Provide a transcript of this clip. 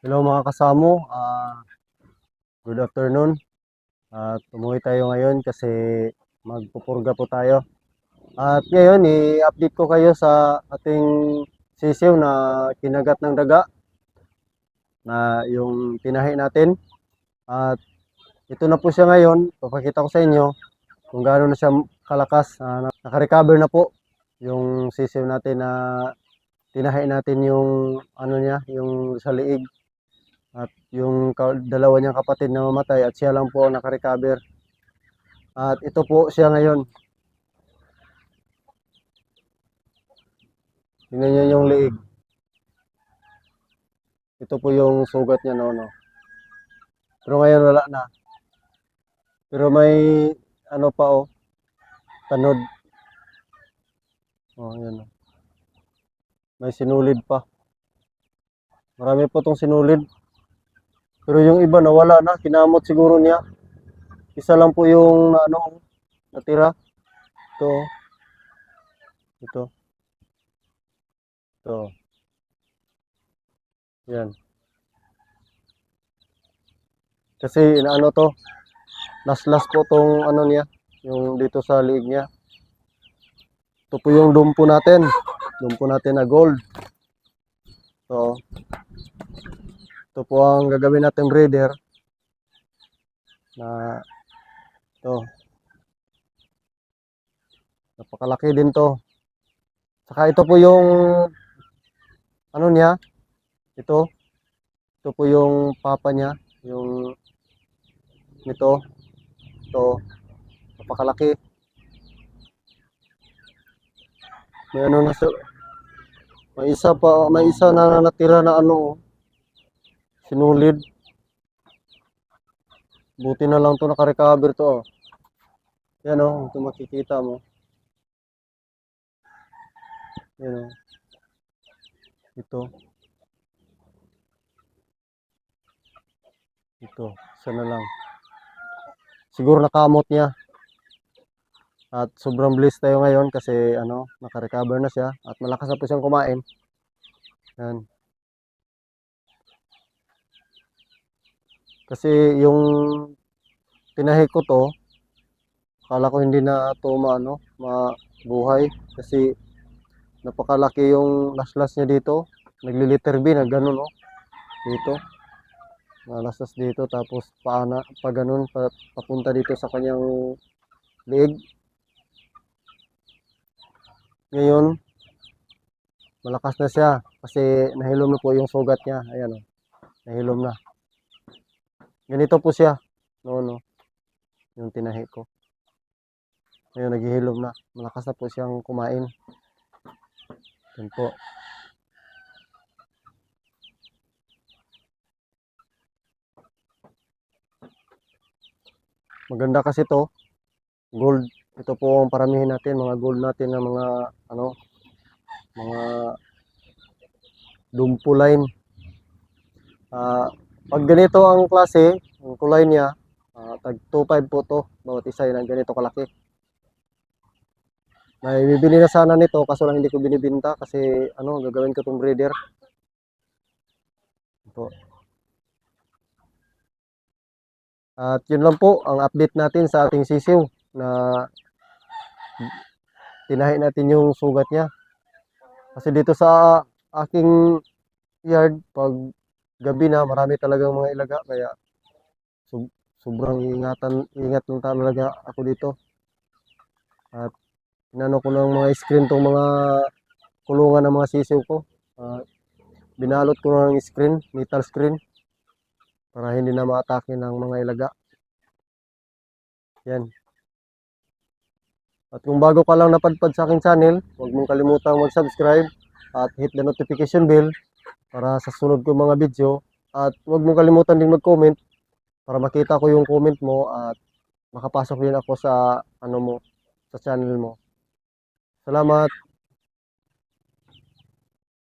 Hello mga kasamo, good afternoon. At umuwi tayo ngayon kasi magpupurga po tayo. At ngayon, i-update ko kayo sa ating sisiw na kinagat ng daga na yung tinahi natin. At ito na po siya ngayon. Papakita ko sa inyo kung gaano na siya kalakas. Naka-recover na po yung sisiw natin na tinahi natin yung ano niya, yung sa liig. At yung dalawa niyang kapatid na mamatay at siya lang po ang nakarecover. At ito po siya ngayon. Tingnan niyo yung liig. Ito po yung sugat niya no. Pero ngayon wala na. Pero may ano pa tanod. Oh, yan oh. May sinulid pa. Marami po tong sinulid. Pero yung iba nawala na, kinamot siguro niya. Isa lang po yung natira. Ito. Ito. Ito. Yan. Kasi ano to, last po tong ano niya, yung dito sa liig niya. Ito po yung dumpo natin. Dumpo natin na gold. So, ito po ang gagawin natin breeder. Na ito. Napakalaki din to. Saka ito po yung ano niya. Ito. Ito po yung papa niya. Yung ito. Ito. Napakalaki. May ano na may isa na natira na sinulid. Buti na lang to naka-recover to. Yan ito makikita mo. Yan Ito. Ito, isa na lang. Siguro nakamot niya. At sobrang bliss tayo ngayon kasi naka-recover na siya at malakas na po siyang kumain. Yan. Kasi yung tinahi ko to, akala ko hindi na to mabuhay kasi napakalaki yung laslas niya dito. Nagli-liter B na ganun dito. Nalaslas dito tapos pa ganun papunta dito sa kanyang liig. Ngayon, malakas na siya kasi nahilom na po yung sugat niya. Ayan nahilom na. Ganito po siya. Yung tinahi ko. Ngayon, naghihilom na. Malakas na po siyang kumain. Yan po. Maganda kasi to. Gold. Ito po ang paramihin natin. Mga gold natin na mga mga dumpo line. Pag ganito ang klase, ang kulay niya, tag 2.5 po to. Bawat isa yun ang ganito kalaki. May bibili na sana nito kaso lang hindi ko binibenta kasi gagawin ko tong breeder. Ito. At yun lang po ang update natin sa ating sisiw na tinahi natin yung sugat niya. Kasi dito sa aking yard, pag gabi na marami talagang mga ilaga kaya sobrang ingat ng talaga ako dito. At inano ko ng mga screen tong mga kulungan ng mga sisiw ko. Binalot ko ng screen, metal screen para hindi na maatake ng mga ilaga. Yan. At kung bago ka lang napadpad sa aking channel, huwag mong kalimutang mag-subscribe at hit the notification bell para sa sunod ko mga video. At huwag mong kalimutan din mag-comment para makita ko yung comment mo at makapasok din ako sa sa channel mo. Salamat.